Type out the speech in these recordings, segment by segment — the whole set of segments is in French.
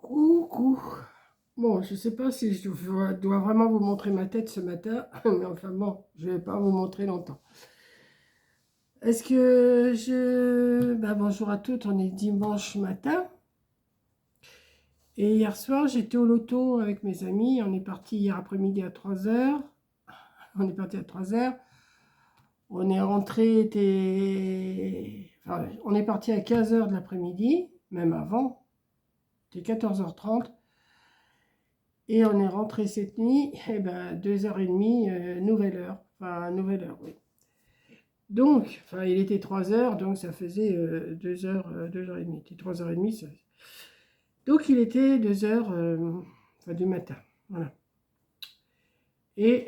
Coucou. Bon, je sais pas si je dois vraiment vous montrer ma tête ce matin, mais enfin bon, je vais pas vous montrer longtemps. Est-ce que bonjour à toutes, on est dimanche matin. Et hier soir, j'étais au loto avec mes amis. On est parti hier après-midi à 3 heures. On est parti à 3 heures. On est rentré, on est parti à 15 heures de l'après-midi, même avant. C'était 14h30. Et on est rentré cette nuit, 2h30, nouvelle heure. Enfin, nouvelle heure, oui. Donc, il était 3h, donc ça faisait 2h, 2h30. Il était 3h30, ça. Donc, il était 2h du matin. Voilà. Et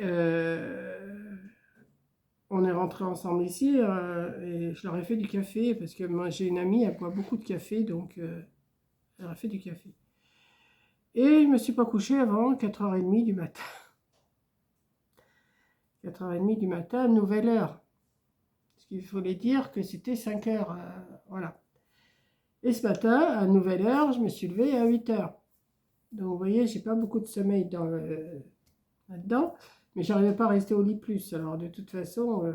on est rentré ensemble ici, et je leur ai fait du café, parce que moi, j'ai une amie, elle boit beaucoup de café, donc elle a fait du café. Et je ne me suis pas couchée avant 4h30 du matin. 4h30 du matin, nouvelle heure. Parce qu'il fallait dire que c'était 5 heures. Voilà. Et ce matin, à nouvelle heure, je me suis levée à 8 heures. Donc vous voyez, j'ai pas beaucoup de sommeil là-dedans. Mais j'arrivais pas à rester au lit plus. Alors de toute façon.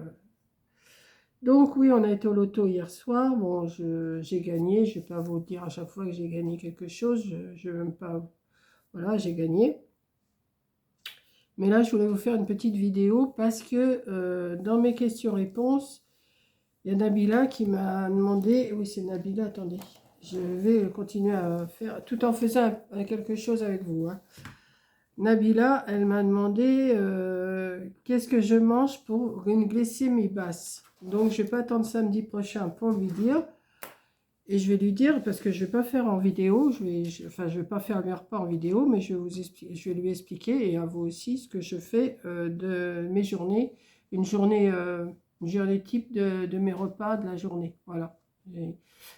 Donc oui, on a été au loto hier soir. Bon, j'ai gagné. Je vais pas vous dire à chaque fois que j'ai gagné quelque chose. Je veux même pas. Voilà, j'ai gagné. Mais là, je voulais vous faire une petite vidéo parce que dans mes questions-réponses, il y a Nabila qui m'a demandé, oui c'est Nabila, attendez, je vais continuer à faire, tout en faisant quelque chose avec vous. Hein. Nabila, elle m'a demandé qu'est-ce que je mange pour une glycémie basse. Donc je ne vais pas attendre samedi prochain pour lui dire. Et je vais lui dire, parce que je ne vais pas faire en vidéo, je vais pas faire mes repas en vidéo, mais je vais lui expliquer, et à vous aussi, ce que je fais de mes journées, une journée type de mes repas de la journée. Voilà.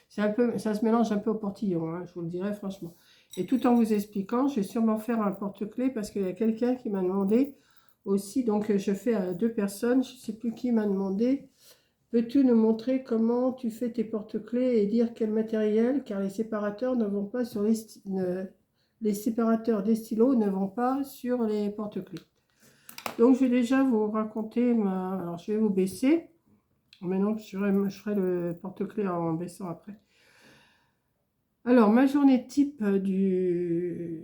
Ça se mélange un peu au portillon, hein, je vous le dirai franchement. Et tout en vous expliquant, je vais sûrement faire un porte-clés, parce qu'il y a quelqu'un qui m'a demandé aussi, donc je fais à 2 personnes, je ne sais plus qui m'a demandé. Peux-tu nous montrer comment tu fais tes porte-clés et dire quel matériel, car les séparateurs ne vont pas sur les séparateurs des stylos ne vont pas sur les porte-clés. Donc je vais déjà vous raconter alors je vais vous baisser. Maintenant je ferai le porte-clés en baissant après. Alors ma journée type que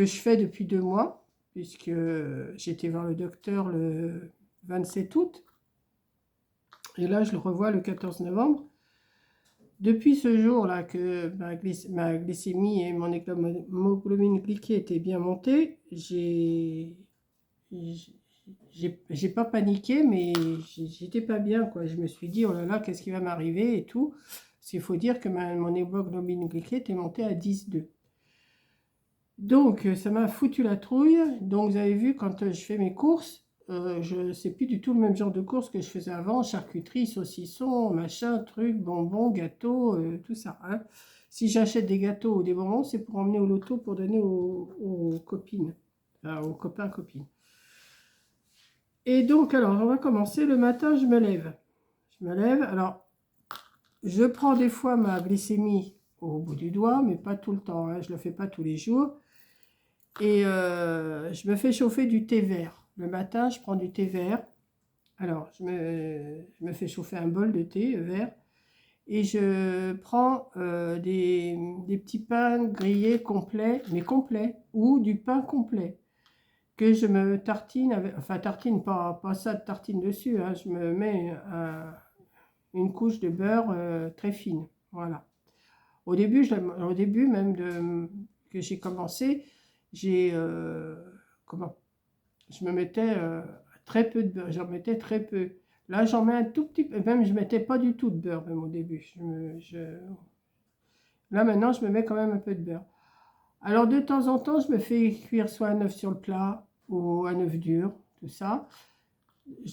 je fais depuis 2 mois, puisque j'étais voir le docteur le 27 août. Et là, je le revois le 14 novembre. Depuis ce jour-là que ma glycémie et mon hémoglobine glyquée étaient bien montées, j'ai pas paniqué, mais j'étais pas bien, quoi. Je me suis dit, oh là là, qu'est-ce qui va m'arriver et tout. Parce qu'il faut dire que mon hémoglobine glyquée était montée à 10,2. Donc, ça m'a foutu la trouille. Donc, vous avez vu, quand je fais mes courses, je ne sais plus du tout le même genre de courses que je faisais avant, charcuterie, saucisson, machin, truc, bonbons, gâteaux, tout ça. Hein. Si j'achète des gâteaux ou des bonbons, c'est pour emmener au loto pour donner aux copines, enfin, aux copains, copines. Et donc, alors, on va commencer. Le matin, je me lève. Alors, je prends des fois ma glycémie au bout du doigt, mais pas tout le temps. Hein, je ne le fais pas tous les jours. Et je me fais chauffer du thé vert. Le matin, je prends du thé vert. Alors, je me fais chauffer un bol de thé vert. Et je prends des petits pains grillés complets, mais complets, ou du pain complet, que je me tartine, enfin tartine, pas ça de tartine dessus, hein, je me mets une couche de beurre très fine. Voilà. Au début même que j'ai commencé, comment je me mettais très peu de beurre, j'en mettais très peu. Là, j'en mets un tout petit peu, même je mettais pas du tout de beurre même au début. Là, maintenant, je me mets quand même un peu de beurre. Alors, de temps en temps, je me fais cuire soit un œuf sur le plat ou un œuf dur, tout ça.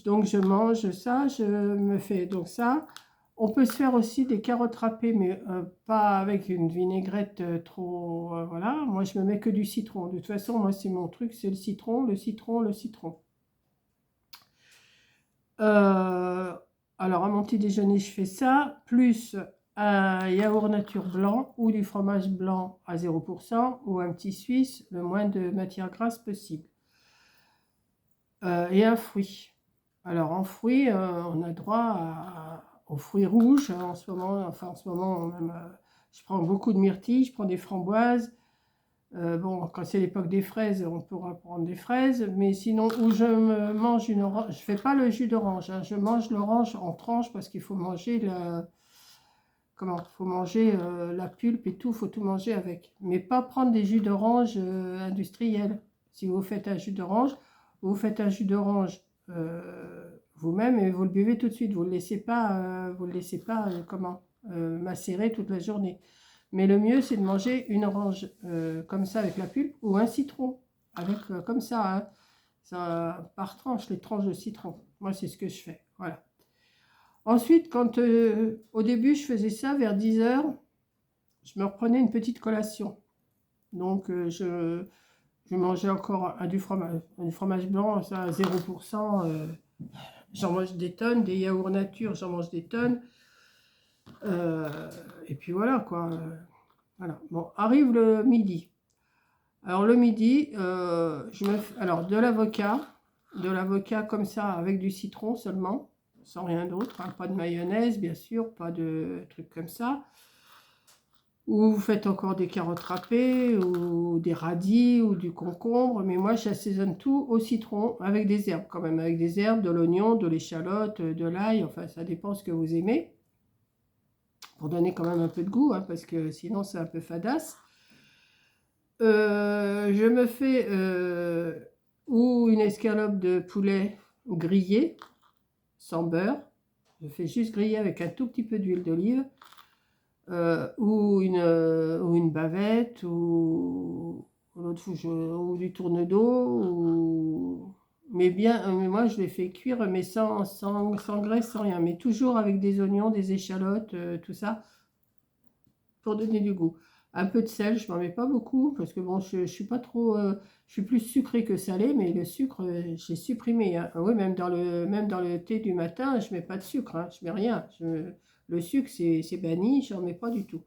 Donc, je mange ça, je me fais donc ça. On peut se faire aussi des carottes râpées, mais pas avec une vinaigrette trop... voilà, moi je me mets que du citron. De toute façon, moi c'est mon truc, c'est le citron, le citron, le citron. Alors à mon petit déjeuner, je fais ça, plus un yaourt nature blanc ou du fromage blanc à 0% ou un petit suisse, le moins de matière grasse possible. Et un fruit. Alors en fruits, on a droit aux fruits rouges en ce moment. Enfin en ce moment, même, je prends beaucoup de myrtilles, je prends des framboises. Bon, quand c'est l'époque des fraises, on pourra prendre des fraises. Mais sinon, où je me mange une orange, je fais pas le jus d'orange, hein, je mange l'orange en tranches parce qu'il faut manger la... Comment? Faut manger la pulpe et tout, faut tout manger avec. Mais pas prendre des jus d'orange industriels. Si vous faites un jus d'orange, vous faites un jus d'orange vous-même et vous le buvez tout de suite. Vous ne le laissez pas, comment? Macérer toute la journée. Mais le mieux, c'est de manger une orange comme ça avec la pulpe ou un citron avec comme ça, hein, ça par tranche, les tranches de citron. Moi, c'est ce que je fais. Voilà. Ensuite, quand au début, je faisais ça vers 10 heures, je me reprenais une petite collation. Donc, je mangeais encore du fromage blanc, ça à 0%. J'en mange des tonnes, des yaourts nature, j'en mange des tonnes. Et puis voilà, quoi. Voilà. Bon, arrive le midi. Alors, le midi, je me fais alors de l'avocat comme ça, avec du citron seulement, sans rien d'autre, hein, pas de mayonnaise, bien sûr, pas de trucs comme ça. Ou vous faites encore des carottes râpées, ou des radis, ou du concombre. Mais moi, j'assaisonne tout au citron, avec des herbes quand même, avec des herbes, de l'oignon, de l'échalote, de l'ail, enfin, ça dépend ce que vous aimez. Pour donner quand même un peu de goût, hein, parce que sinon, c'est un peu fadasse. Je me fais ou une escalope de poulet grillée, sans beurre. Je fais juste griller avec un tout petit peu d'huile d'olive. Ou une bavette, ou du tourne-dos, mais bien, moi je les fais cuire, mais sans graisse, sans rien, mais toujours avec des oignons, des échalotes, tout ça, pour donner du goût. Un peu de sel, je m'en mets pas beaucoup, parce que bon, je suis pas trop, je suis plus sucré que salé, mais le sucre, j'ai supprimé, hein. Oui, même dans le thé du matin, je mets pas de sucre, hein, je mets rien. Le sucre, c'est banni, j'en mets pas du tout.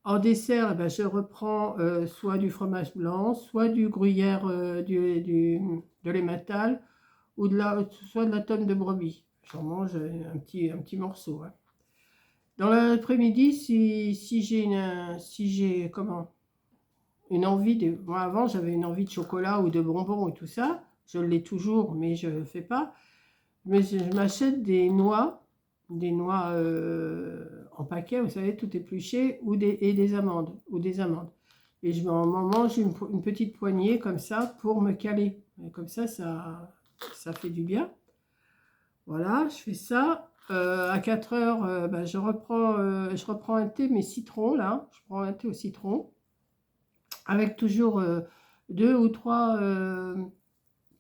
En dessert, eh ben, je reprends soit du fromage blanc, soit du gruyère de l'emmental, ou soit de la tome de brebis. J'en mange un petit morceau, hein. Dans l'après-midi, si j'ai comment une envie de... Moi, avant, j'avais une envie de chocolat ou de bonbons et tout ça. Je l'ai toujours, mais je ne le fais pas. Mais je m'achète des noix en paquet, vous savez, tout épluché, et des amandes, Et je m'en mange une petite poignée comme ça pour me caler. Et comme ça fait du bien. Voilà, je fais ça. À 4 heures, ben, je reprends un thé, mais citron, là. Je prends un thé au citron. Avec toujours 2 ou 3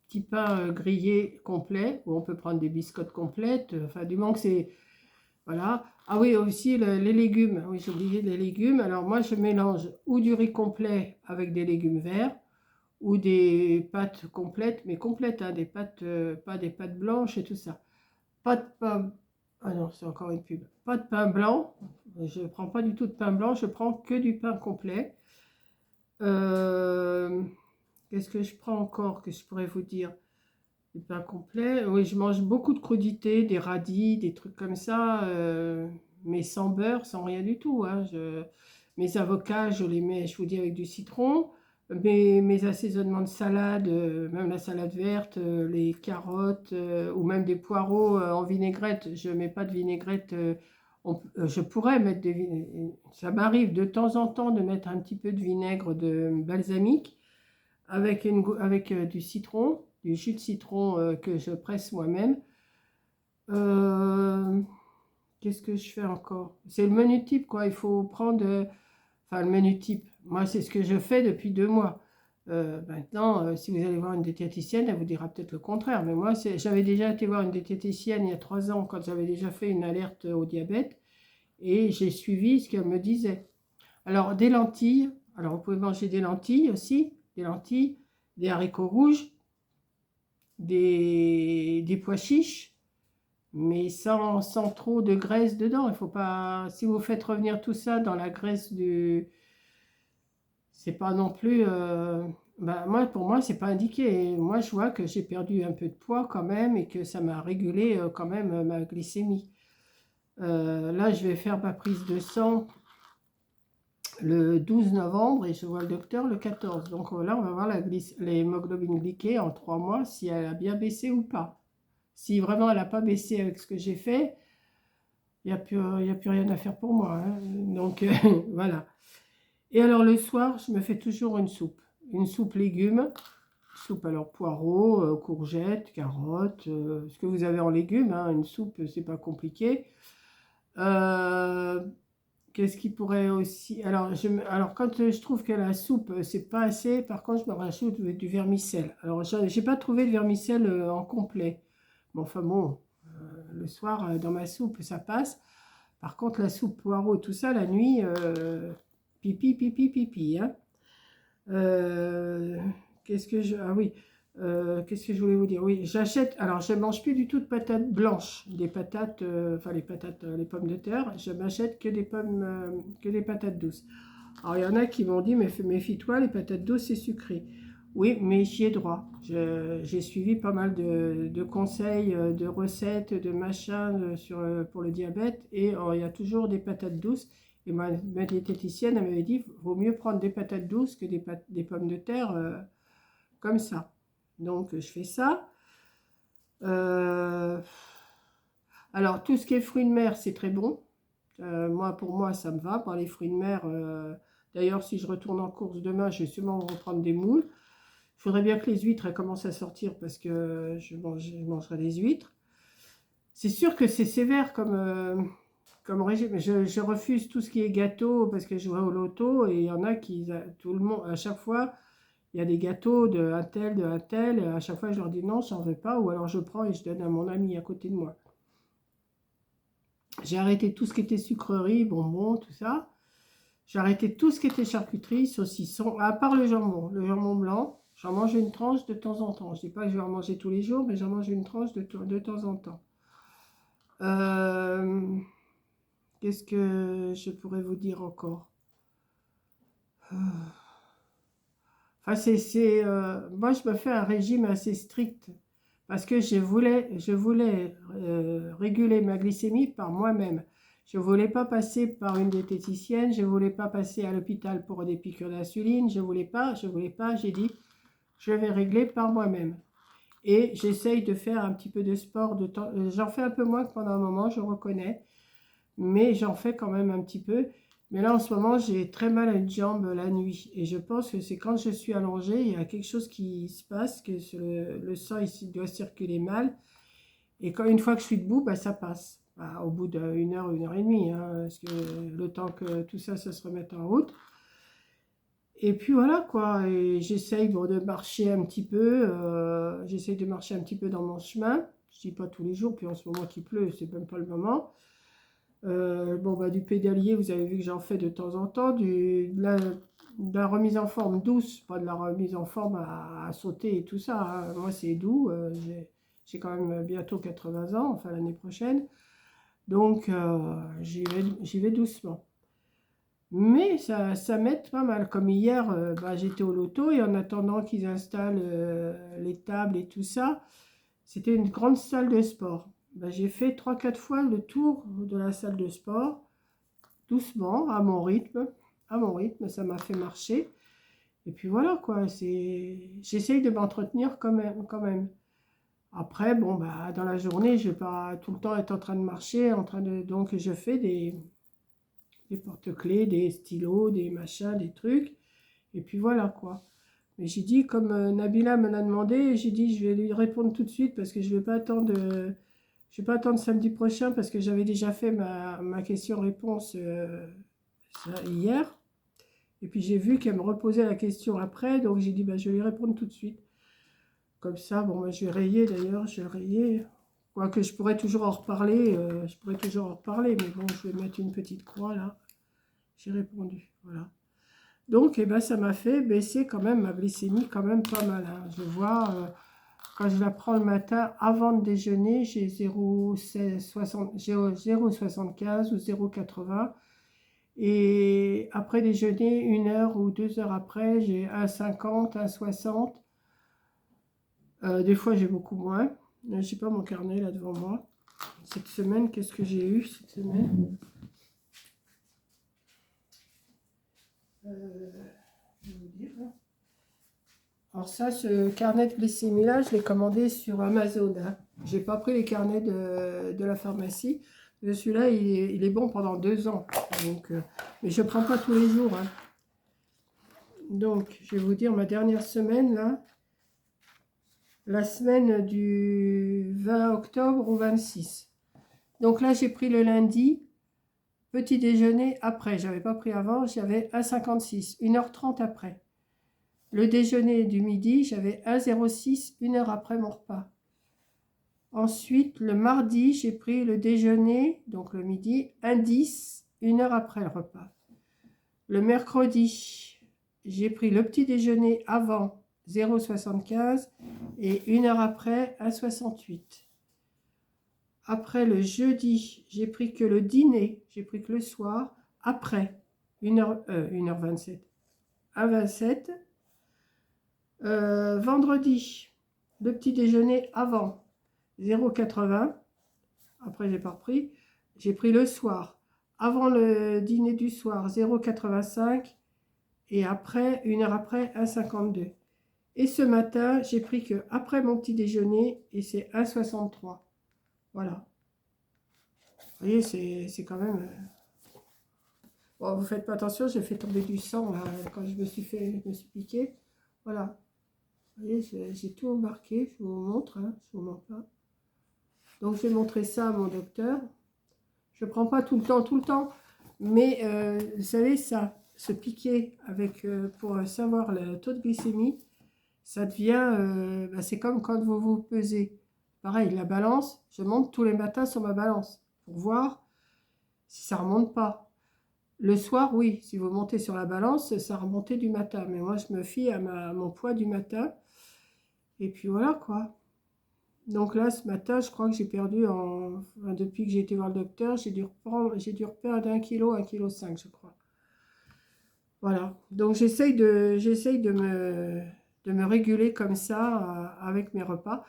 petits pains grillés complets. Ou on peut prendre des biscottes complètes. Enfin, du moment que c'est... Voilà. Ah oui, aussi les légumes. Oui, j'ai oublié les légumes. Alors moi, je mélange ou du riz complet avec des légumes verts, ou des pâtes complètes, mais complètes, hein, des pâtes, pas des pâtes blanches et tout ça. Pas de pain. Ah non, c'est encore une pub. Pas de pain blanc. Je ne prends pas du tout de pain blanc, je prends que du pain complet. Qu'est-ce que je prends encore que je pourrais vous dire? Du pain complet. Oui, je mange beaucoup de crudités, des radis, des trucs comme ça, mais sans beurre, sans rien du tout, hein. Mes avocats, je les mets, je vous dis, avec du citron. Mes assaisonnements de salade, même la salade verte, les carottes, ou même des poireaux en vinaigrette. Je ne mets pas de vinaigrette. Je pourrais mettre ça m'arrive de temps en temps de mettre un petit peu de vinaigre de balsamique avec du citron, du jus de citron que je presse moi-même. Qu'est-ce que je fais encore? C'est le menu type, quoi. Il faut prendre... Enfin, le menu type. Moi, c'est ce que je fais depuis 2 mois. Maintenant, si vous allez voir une diététicienne, elle vous dira peut-être le contraire. Mais moi, j'avais déjà été voir une diététicienne il y a 3 ans, quand j'avais déjà fait une alerte au diabète. Et j'ai suivi ce qu'elle me disait. Alors, des lentilles. Alors, vous pouvez manger des lentilles aussi. Des lentilles, des haricots rouges, des pois chiches. mais sans trop de graisse dedans. Il faut pas, si vous faites revenir tout ça dans la graisse du... C'est pas non plus... moi, pour moi, c'est pas indiqué. Et moi, je vois que j'ai perdu un peu de poids quand même et que ça m'a régulé quand même ma glycémie. Là, je vais faire ma prise de sang le 12 novembre et je vois le docteur le 14. Donc là, on va voir l'hémoglobine glyquée en 3 mois, si elle a bien baissé ou pas. Si vraiment elle n'a pas baissé avec ce que j'ai fait, il n'y a plus rien à faire pour moi, hein. Donc voilà. Et alors le soir, je me fais toujours une soupe. Une soupe légumes. Soupe alors poireaux, courgettes, carottes, ce que vous avez en légumes, hein. Une soupe, c'est pas compliqué. Qu'est-ce qui pourrait aussi... Alors, quand je trouve que la soupe, c'est pas assez, par contre, je me rajoute du vermicelle. Alors, j'ai pas trouvé de vermicelle en complet. Mais enfin bon, le soir, dans ma soupe, ça passe. Par contre, la soupe poireau, tout ça, la nuit, pipi, pipi, pipi, hein. Qu'est-ce que je... Ah oui, qu'est-ce que je voulais vous dire? Oui, j'achète... Alors, je ne mange plus du tout de patates blanches. Des patates... enfin, les patates, les pommes de terre. Je m'achète que des pommes... que des patates douces. Alors, il y en a qui m'ont dit, mais méfie-toi, les patates douces, c'est sucré. Oui, mais j'y ai droit. J'ai suivi pas mal de conseils, de recettes, de machins pour le diabète. Et il y a toujours des patates douces. Et ma diététicienne, elle m'avait dit, vaut mieux prendre des patates douces que des pommes de terre comme ça. Donc, je fais ça. Alors, tout ce qui est fruits de mer, c'est très bon. Pour moi, ça me va. Par les fruits de mer, d'ailleurs, si je retourne en course demain, je vais sûrement reprendre des moules. Il faudrait bien que les huîtres commencent à sortir parce que je mangerai des huîtres. C'est sûr que c'est sévère comme régime. Je refuse tout ce qui est gâteau parce que je vois au loto et il y en a tout le monde, à chaque fois, il y a des gâteaux de un tel. Et à chaque fois, je leur dis non, j'en veux pas. Ou alors je prends et je donne à mon ami à côté de moi. J'ai arrêté tout ce qui était sucrerie, bonbons, tout ça. J'ai arrêté tout ce qui était charcuterie, saucisson, à part le jambon blanc. J'en mange une tranche de temps en temps. Je ne dis pas que je vais en manger tous les jours, mais j'en mange une tranche de temps en temps. Qu'est-ce que je pourrais vous dire encore? Enfin, moi, je me fais un régime assez strict parce que je voulais réguler ma glycémie par moi-même. Je ne voulais pas passer par une diététicienne, je ne voulais pas passer à l'hôpital pour des piqûres d'insuline, je ne voulais pas, j'ai dit, je vais régler par moi-même. Et j'essaye de faire un petit peu de sport de temps. J'en fais un peu moins que pendant un moment, je reconnais, mais j'en fais quand même un petit peu. Mais là, en ce moment, j'ai très mal à une jambe la nuit. Et je pense que c'est quand je suis allongée, il y a quelque chose qui se passe, que le sang ici doit circuler mal. Et une fois que je suis debout, bah, ça passe. Bah, au bout d'une heure et demie, hein, parce que le temps que tout ça, ça se remette en route. Et puis voilà quoi, et j'essaye de marcher un petit peu, j'essaye de marcher un petit peu dans mon chemin. Je dis pas tous les jours, puis en ce moment qu'il pleut, c'est même pas le moment. Du pédalier, vous avez vu que j'en fais de temps en temps, de la remise en forme douce, pas de la remise en forme à sauter et tout ça, hein. Moi, c'est doux, j'ai quand même bientôt 80 ans, enfin l'année prochaine, donc j'y vais doucement. Mais ça m'aide pas mal. Comme hier, j'étais au loto et en attendant qu'ils installent les tables et tout ça, c'était une grande salle de sport. J'ai fait 3-4 fois le tour de la salle de sport, doucement, à mon rythme. À mon rythme, ça m'a fait marcher. Et puis voilà quoi, j'essaye de m'entretenir quand même. Après, dans la journée, je ne vais pas tout le temps être en train de marcher, donc je fais des porte-clés, des stylos, des machins, des trucs. Et puis voilà quoi. Mais j'ai dit, comme Nabila me l'a demandé, j'ai dit je vais lui répondre tout de suite parce que je ne vais pas attendre, samedi prochain parce que j'avais déjà fait ma question-réponse hier. Et puis j'ai vu qu'elle me reposait la question après, donc j'ai dit je vais lui répondre tout de suite. Comme ça, je vais rayer d'ailleurs, je vais rayer. Quoique je pourrais toujours en reparler, mais bon, je vais mettre une petite croix là. J'ai répondu, voilà. Donc, ça m'a fait baisser quand même ma glycémie quand même pas mal, hein. Je vois, quand je la prends le matin avant de déjeuner, j'ai 0,75 ou 0,80. Et après déjeuner, 1 heure ou 2 heures après, j'ai 1,50, 1,60. Des fois, j'ai beaucoup moins. Je n'ai pas mon carnet là devant moi. Cette semaine, qu'est-ce que j'ai eu cette semaine? Je vais vous dire. Alors ça, ce carnet de glycémie là, je l'ai commandé sur Amazon. Hein. J'ai pas pris les carnets de la pharmacie. Celui-là, il est bon pendant 2 ans. Donc, mais je ne prends pas tous les jours. Hein. Donc, je vais vous dire ma dernière semaine là. La semaine du 20 octobre au 26. Donc là, j'ai pris le lundi. Petit déjeuner après. J'avais pas pris avant. J'avais 1,56. 1h30 après. Le déjeuner du midi, j'avais 1,06, 1 heure après mon repas. Ensuite, le mardi, j'ai pris le déjeuner, donc le midi, 1,10, 1 heure après le repas. Le mercredi, j'ai pris le petit déjeuner avant, 0,75, et 1 heure après, 1,68. Après le jeudi, j'ai pris que le dîner, j'ai pris que le soir, après, 1h27, 1,27. Vendredi, le petit déjeuner avant, 0,80. Après, j'ai pas repris. J'ai pris le soir. Avant le dîner du soir, 0,85. Et après, 1 heure après, 1,52. Et ce matin, j'ai pris que après mon petit déjeuner, et c'est 1,63. Voilà. Vous voyez, c'est quand même... Bon, vous faites pas attention, j'ai fait tomber du sang là, quand je me suis piqué. Voilà. Vous voyez, j'ai tout marqué, je vous montre, hein, je vous montre pas. Donc, je vais montrer ça à mon docteur. Je ne prends pas tout le temps, mais vous savez, ça, se piquer avec, pour savoir le taux de glycémie, ça devient, c'est comme quand vous vous pesez. Pareil, la balance, je monte tous les matins sur ma balance pour voir si ça ne remonte pas. Le soir, oui, si vous montez sur la balance, ça remontait du matin. Mais moi, je me fie à mon poids du matin. Et puis voilà, quoi. Donc là, ce matin, je crois que j'ai perdu, depuis que j'ai été voir le docteur, j'ai dû reperdre 1 kg, 1,5 kg, je crois. Voilà. Donc j'essaye de me réguler comme ça, avec mes repas.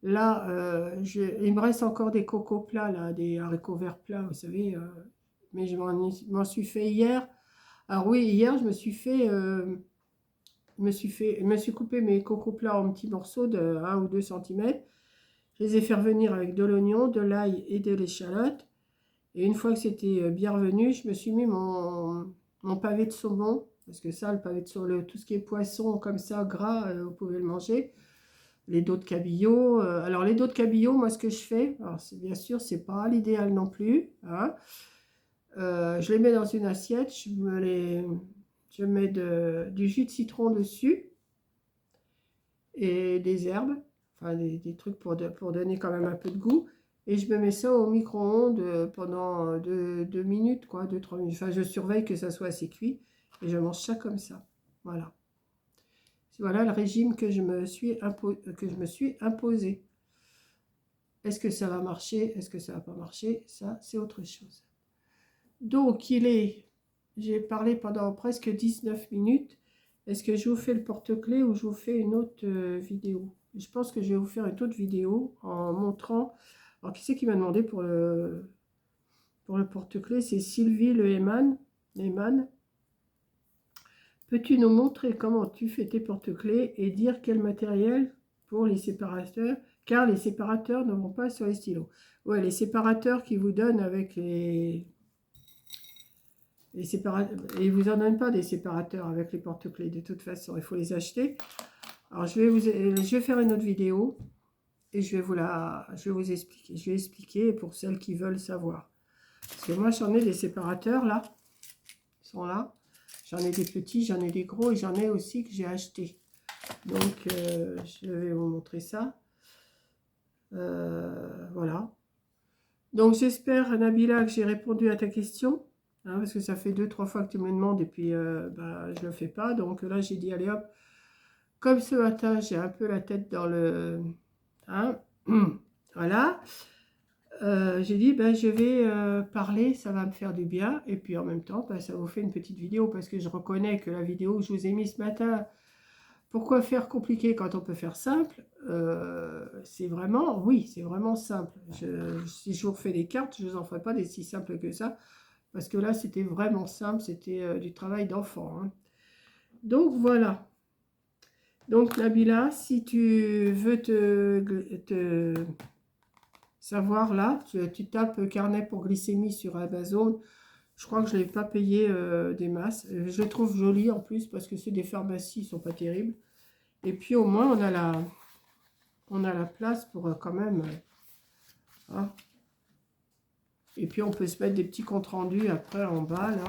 Là, il me reste encore des cocos plats, là, des haricots verts plats, vous savez. Mais je m'en suis fait hier. Alors oui, hier, je me suis coupé mes cocos plats en petits morceaux de 1 ou 2 cm. Je les ai fait revenir avec de l'oignon, de l'ail et de l'échalote. Et une fois que c'était bien revenu, je me suis mis mon pavé de saumon. Parce que ça, le pavé de saumon, tout ce qui est poisson comme ça, gras, vous pouvez le manger. Les dos de cabillaud. Alors les dos de cabillaud, moi ce que je fais, alors bien sûr, c'est pas l'idéal non plus. Hein. Je les mets dans une assiette, je mets du jus de citron dessus et des herbes. Enfin, des trucs pour donner quand même un peu de goût. Et je me mets ça au micro-ondes pendant 2 minutes, quoi, 2-3 minutes. Enfin, je surveille que ça soit assez cuit. Et je mange ça comme ça. Voilà. Voilà le régime que je me suis imposé. Est-ce que ça va marcher? Est-ce que ça ne va pas marcher? Ça, c'est autre chose. Donc, j'ai parlé pendant presque 19 minutes. Est-ce que je vous fais le porte-clés ou je vous fais une autre vidéo? Je pense que je vais vous faire une autre vidéo en montrant... Alors, qui c'est qui m'a demandé pour le porte-clés? C'est Sylvie Le Heyman. Peux-tu nous montrer comment tu fais tes porte-clés et dire quel matériel pour les séparateurs? Car les séparateurs ne vont pas sur les stylos. Ouais, les séparateurs qui vous donnent avec les séparateurs, ils ne vous en donnent pas des séparateurs avec les porte-clés. De toute façon, il faut les acheter. Alors, je vais faire une autre vidéo et je vais vous expliquer. Je vais expliquer pour celles qui veulent savoir. Parce que moi, j'en ai des séparateurs là. Ils sont là. J'en ai des petits, j'en ai des gros et j'en ai aussi que j'ai acheté. Donc, je vais vous montrer ça. Voilà. Donc, j'espère, Nabila, que j'ai répondu à ta question. Hein, parce que ça fait 2-3 fois que tu me le demandes et puis je ne le fais pas. Donc là, j'ai dit, allez hop. Comme ce matin, j'ai un peu la tête dans le Hein. Voilà. J'ai dit, ben, je vais parler, ça va me faire du bien. Et puis en même temps, ben, ça vous fait une petite vidéo parce que je reconnais que la vidéo que je vous ai mise ce matin, pourquoi faire compliqué quand on peut faire simple? C'est vraiment, oui, c'est vraiment simple. Si je vous refais des cartes, je ne vous en ferai pas des si simples que ça. Parce que là, c'était vraiment simple, c'était du travail d'enfant. Hein. Donc voilà. Donc Nabila, si tu veux te savoir là, tu tapes carnet pour glycémie sur Amazon. Je crois que je ne l'ai pas payé des masses. Je le trouve joli en plus parce que ceux des pharmacies ne sont pas terribles. Et puis au moins on a la place pour quand même. Hein. Et puis on peut se mettre des petits comptes rendus après en bas là.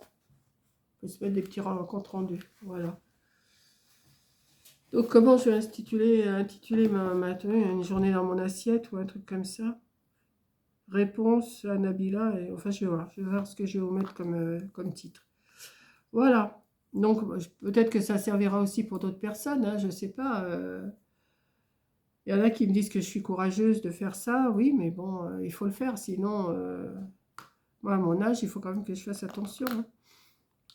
On peut se mettre des petits comptes rendus. Voilà. Donc comment je vais intituler une journée dans mon assiette ou un truc comme ça? Réponse à Nabila. Et, enfin je vais voir ce que je vais vous mettre comme titre. Voilà. Donc peut-être que ça servira aussi pour d'autres personnes. Hein, je ne sais pas. Il y en a qui me disent que je suis courageuse de faire ça. Oui, mais bon, il faut le faire. Sinon, moi à mon âge, il faut quand même que je fasse attention. Hein.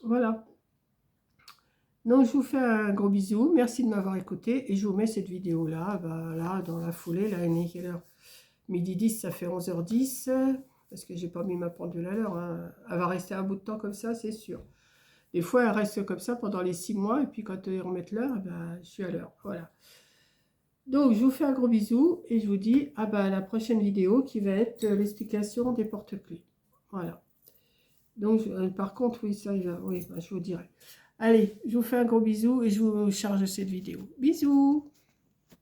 Voilà. Donc, je vous fais un gros bisou. Merci de m'avoir écouté. Et je vous mets cette vidéo-là, bah, là, dans la foulée. Là, il est quelle heure? Midi 10, ça fait 11h10. Parce que j'ai pas mis ma pendule à l'heure. Hein. Elle va rester un bout de temps comme ça, c'est sûr. Des fois, elle reste comme ça pendant les 6 mois. Et puis, quand ils remettent l'heure, bah, je suis à l'heure. Voilà. Donc, je vous fais un gros bisou. Et je vous dis à la prochaine vidéo qui va être l'explication des porte-clés. Voilà. Donc, par contre, oui, ça, oui, je vous dirai. Allez, je vous fais un gros bisou et je vous charge cette vidéo. Bisous!